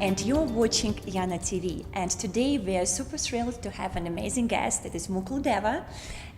and you're watching Yana TV. And today we are super thrilled to have an amazing guest. That is Mukul Deva.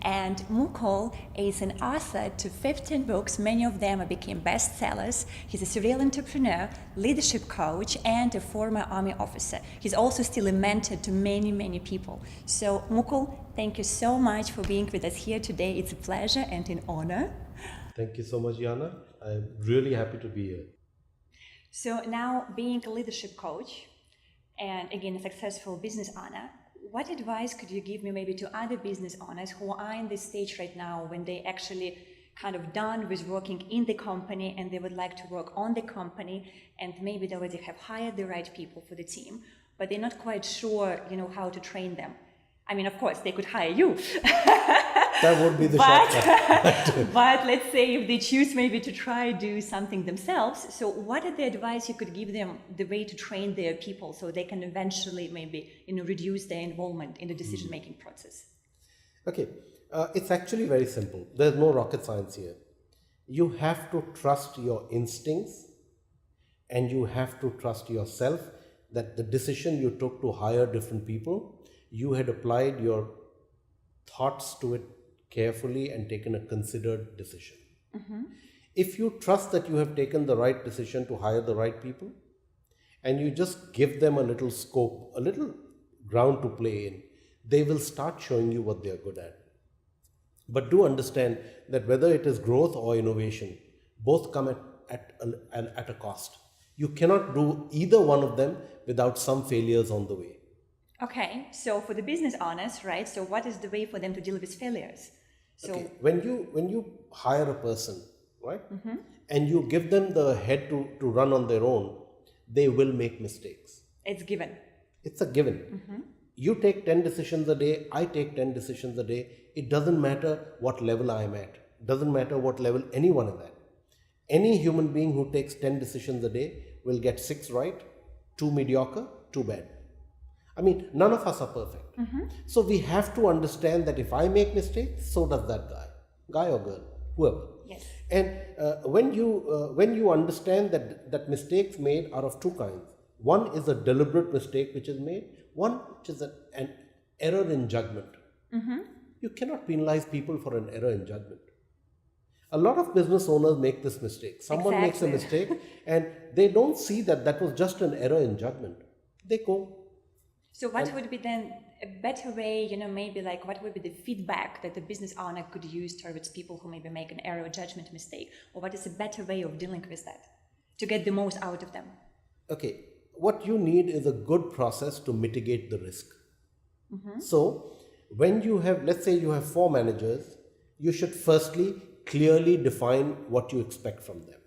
And Mukul is an author to 15 books. Many of them became bestsellers. He's a serial entrepreneur, leadership coach, and a former army officer. He's also still a mentor to many, many people. So Mukul, thank you so much for being with us here today. It's a pleasure and an honor. Thank you so much, Yana. I'm really happy to be here. So now, being a leadership coach and again a successful business owner, what advice could you give me maybe to other business owners who are in this stage right now when they actually kind of done with working in the company and they would like to work on the company and maybe they already have hired the right people for the team, but they're not quite sure, how to train them? I mean, of course, they could hire you. That would be the shortcut. But let's say if they choose maybe to try do something themselves, so what are the advice you could give them, the way to train their people so they can eventually maybe reduce their involvement in the decision-making process? Okay, it's actually very simple. There's no rocket science here. You have to trust your instincts and you have to trust yourself that the decision you took to hire different people, you had applied your thoughts to it carefully and taken a considered decision. Mm-hmm. If you trust that you have taken the right decision to hire the right people and you just give them a little scope, a little ground to play in, they will start showing you what they are good at. But do understand that whether it is growth or innovation, both come at a cost. You cannot do either one of them without some failures on the way. Okay, so for the business owners, right? So what is the way for them to deal with failures? So okay. When you hire a person, right, mm-hmm. and you give them the head to run on their own, they will make mistakes. It's given. It's a given. Mm-hmm. You take 10 decisions a day, I take 10 decisions a day. It doesn't matter what level I am at. It doesn't matter what level anyone is at. Any human being who takes 10 decisions a day will get 6 right, 2 mediocre, 2 bad. I mean, none of us are perfect. Mm-hmm. So we have to understand that if I make mistakes, so does that guy or girl, whoever. Yes. And when you understand that mistakes made are of two kinds. One is a deliberate mistake which is made. One which is an error in judgment. Mm-hmm. You cannot penalize people for an error in judgment. A lot of business owners make this mistake. Someone makes a mistake and they don't see that was just an error in judgment. They go. So what would be then a better way, maybe like what would be the feedback that the business owner could use towards people who maybe make an error or judgment mistake? Or what is a better way of dealing with that to get the most out of them? Okay, what you need is a good process to mitigate the risk. Mm-hmm. So when you have, let's say you have 4 managers, you should firstly clearly define what you expect from them.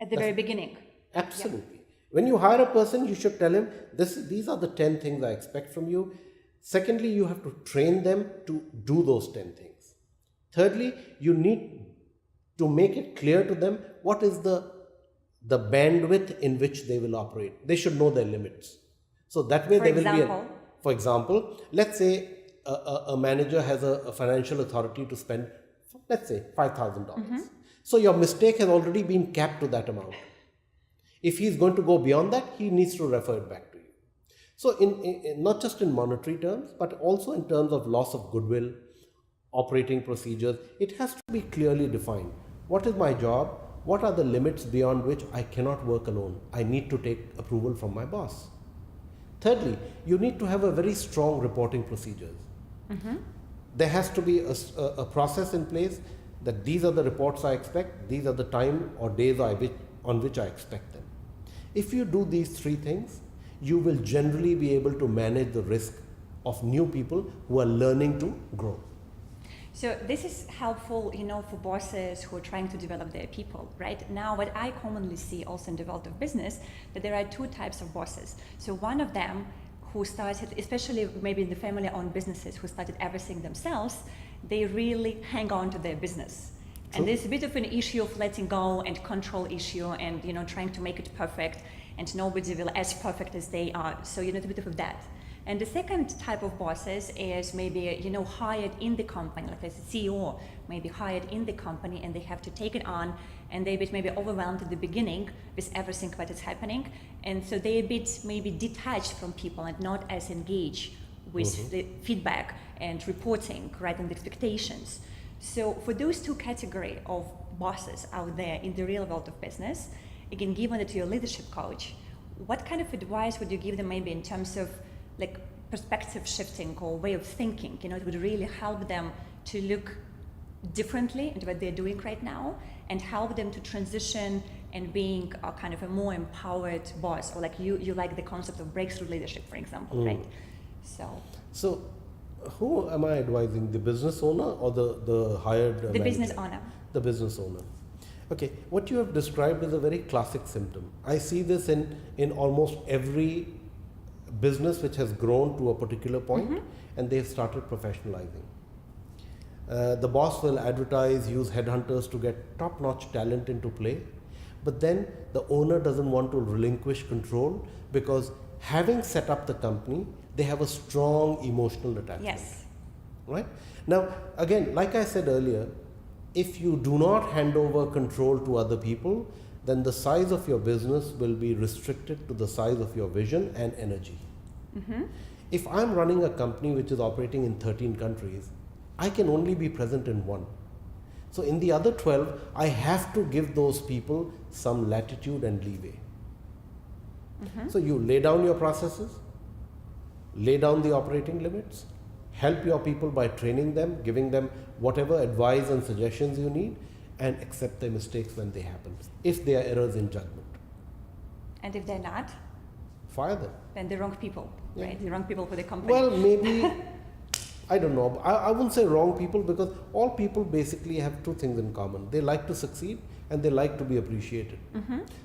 At the very beginning? Absolutely. Yep. When you hire a person, you should tell him, these are the 10 things I expect from you. Secondly, you have to train them to do those 10 things. Thirdly, you need to make it clear to them what is the bandwidth in which they will operate. They should know their limits. So that way for example, let's say a manager has a financial authority to spend, let's say $5,000. Mm-hmm. So your mistake has already been capped to that amount. If he's going to go beyond that, he needs to refer it back to you. So in not just in monetary terms, but also in terms of loss of goodwill, operating procedures, it has to be clearly defined. What is my job? What are the limits beyond which I cannot work alone? I need to take approval from my boss. Thirdly, you need to have a very strong reporting procedures. Mm-hmm. There has to be a process in place that these are the reports I expect, these are the time or days on which I expect them. If you do these 3 things, you will generally be able to manage the risk of new people who are learning to grow. So this is helpful, for bosses who are trying to develop their people, right? Now, what I commonly see also in the world of business, that there are 2 types of bosses. So one of them who started, especially maybe in the family-owned businesses, who started everything themselves, they really hang on to their business. And there's a bit of an issue of letting go and control issue and, trying to make it perfect and nobody will as perfect as they are. So, a bit of that. And the second type of bosses is maybe, you know, hired in the company, like as a CEO, maybe hired in the company, and they have to take it on, and they're a bit maybe overwhelmed at the beginning with everything that is happening. And so they're a bit maybe detached from people and not as engaged with the feedback and reporting, right, and expectations. So for those two categories of bosses out there in the real world of business, again, given that you're a leadership coach, what kind of advice would you give them maybe in terms of like perspective shifting or way of thinking? You know, it would really help them to look differently into what they're doing right now and help them to transition and being a kind of a more empowered boss, or like you like the concept of breakthrough leadership, for example, right? So who am I advising, the business owner or the hired the manager? business owner. The business owner. Okay, what you have described is a very classic symptom. I see this in almost every business which has grown to a particular point and they've started professionalizing. The boss will advertise, use headhunters to get top-notch talent into play, but then the owner doesn't want to relinquish control because having set up the company, they have a strong emotional attachment. Yes. Right? Now, again, like I said earlier, if you do not hand over control to other people, then the size of your business will be restricted to the size of your vision and energy. If I'm running a company which is operating in 13 countries, I can only be present in one. So in the other 12, I have to give those people some latitude and leeway. So you lay down your processes, lay down the operating limits, help your people by training them, giving them whatever advice and suggestions you need, and accept their mistakes when they happen, if they are errors in judgment. And if they're not, fire them. then the wrong people, right? The wrong people for the company. Well, maybe, I don't know. I wouldn't say wrong people, because all people basically have two things in common. They like to succeed and they like to be appreciated.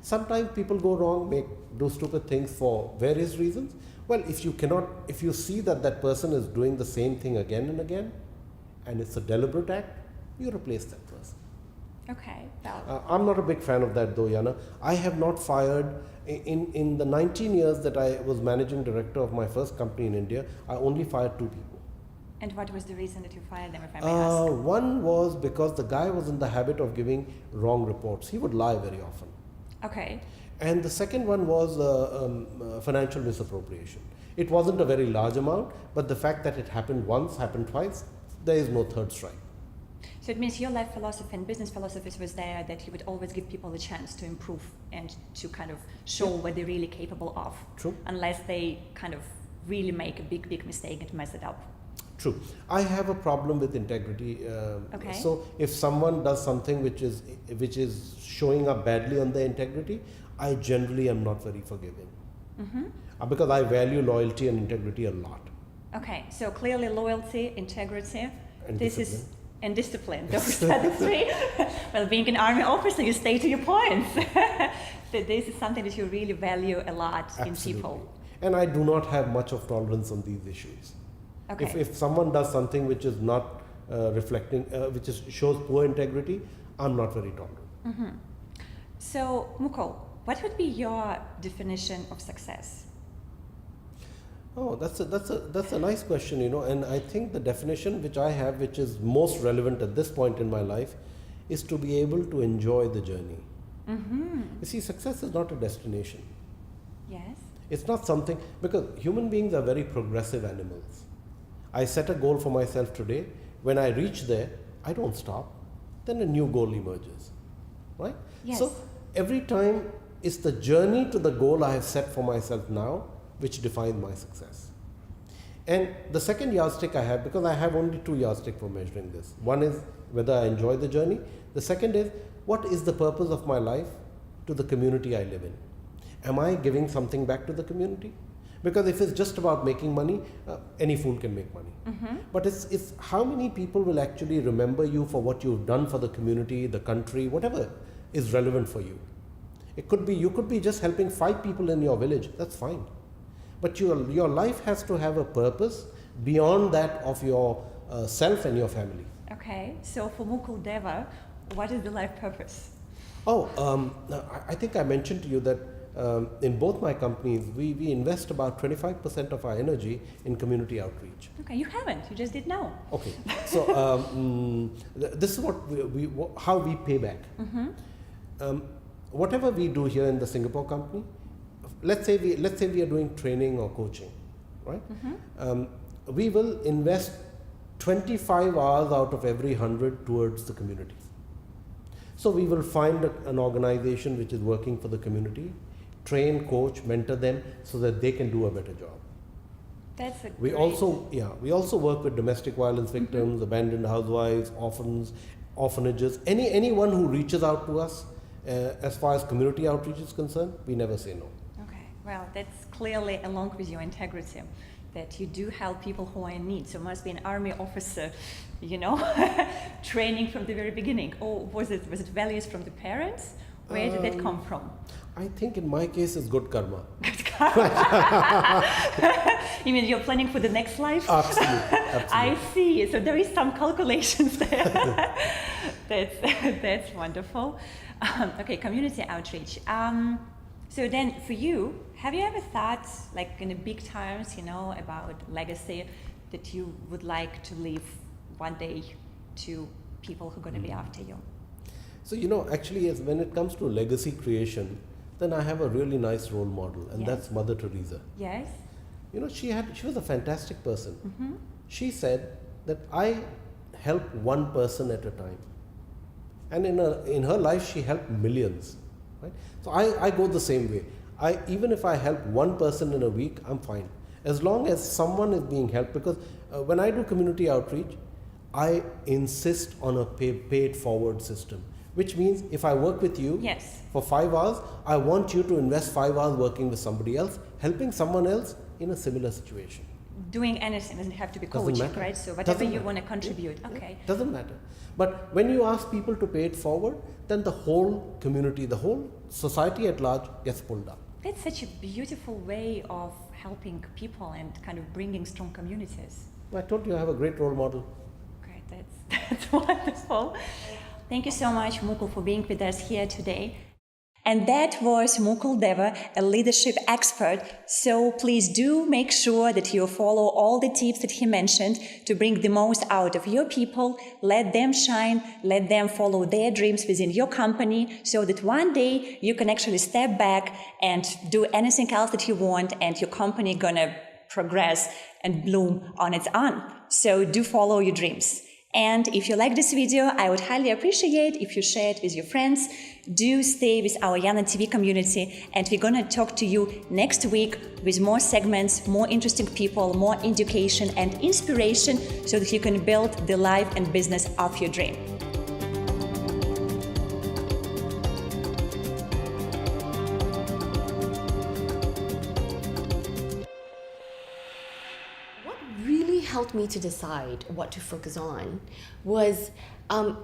Sometimes people go wrong, do stupid things for various reasons. Well, if you see that that person is doing the same thing again and again, and it's a deliberate act, you replace that person. Okay. I'm not a big fan of that though, Yana. I have not fired, in the 19 years that I was managing director of my first company in India, I only fired 2 people. And what was the reason that you fired them, if I may ask? One was because the guy was in the habit of giving wrong reports. He would lie very often. Okay. And the second one was financial misappropriation. It wasn't a very large amount, but the fact that it happened once, happened twice, there is no third strike. So it means your life philosophy and business philosophy was there, that you would always give people a chance to improve and to kind of show what they're really capable of. True. Unless they kind of really make a big mistake and mess it up. True. I have a problem with integrity. Okay. So if someone does something which is showing up badly on their integrity, I generally am not very forgiving. Because I value loyalty and integrity a lot. Okay, so clearly loyalty, integrity, And discipline. And discipline. Those are the 3. Well, being an army officer, you stay to your points. So this is something that you really value a lot in people. And I do not have much of tolerance on these issues. Okay. If someone does something which is not reflecting, shows poor integrity, I'm not very tolerant. So, Mukul, what would be your definition of success? Oh, that's a nice question, and I think the definition which I have, which is most relevant at this point in my life, is to be able to enjoy the journey. You see, success is not a destination. Yes. It's not something, because human beings are very progressive animals. I set a goal for myself today. When I reach there, I don't stop. Then a new goal emerges, right? Yes. So every time it's the journey to the goal I have set for myself now which defines my success. And the second yardstick I have, because I have only 2 yardsticks for measuring this. One is whether I enjoy the journey. The second is, what is the purpose of my life to the community I live in? Am I giving something back to the community? Because if it's just about making money, any fool can make money. But it's how many people will actually remember you for what you've done for the community, the country, whatever is relevant for you. It could be, you could be just helping 5 people in your village, that's fine. But your life has to have a purpose beyond that of your self and your family. Okay, so for Mukul Deva, what is the life purpose? I think I mentioned to you that in both my companies, we invest about 25% of our energy in community outreach. Okay, you haven't. You just did now. Okay, so this is what how we pay back. Whatever we do here in the Singapore company, let's say we are doing training or coaching, right? We will invest 25 hours out of every 100 towards the community. So we will find an organization which is working for the community, train, coach, mentor them so that they can do a better job. That's a We also work with domestic violence victims, abandoned housewives, orphans, orphanages, anyone who reaches out to us. As far as community outreach is concerned, we never say no. Okay, well, that's clearly along with your integrity, that you do help people who are in need. So must be an army officer, you know, training from the very beginning. Or was it values from the parents? Where did that come from? I think in my case it's good karma. Good karma. You mean you're planning for the next life? Absolutely. I see. So there is some calculations there. That's wonderful. Okay, community outreach. So then for you, have you ever thought, like in the big times, you know, about legacy that you would like to leave one day to people who are going to be after you? So, you know, actually, when it comes to legacy creation, then I have a really nice role model, and that's Mother Teresa. Yes. You know, she was a fantastic person. She said that I help one person at a time. And in her life, she helped millions. Right? So I go the same way. Even if I help one person in a week, I'm fine. As long as someone is being helped, because when I do community outreach, I insist on a paid forward system, which means if I work with you for 5 hours, I want you to invest 5 hours working with somebody else, helping someone else in a similar situation. Doing anything doesn't have to be coaching, right? So whatever you want to contribute, okay. Doesn't matter. But when you ask people to pay it forward, then the whole community, the whole society at large gets pulled up. That's such a beautiful way of helping people and kind of bringing strong communities. I told you I have a great role model. Great, that's wonderful. Thank you so much, Mukul, for being with us here today. And that was Mukul Deva, a leadership expert. So please do make sure that you follow all the tips that he mentioned to bring the most out of your people, let them shine, let them follow their dreams within your company so that one day you can actually step back and do anything else that you want and your company gonna progress and bloom on its own. So do follow your dreams. And if you like this video, I would highly appreciate if you share it with your friends. Do stay with our Yana TV community, and we're gonna talk to you next week with more segments, more interesting people, more education and inspiration so that you can build the life and business of your dream. Helped me to decide what to focus on was,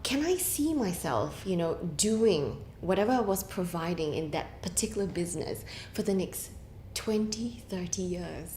can I see myself, you know, doing whatever I was providing in that particular business for the next 20, 30 years?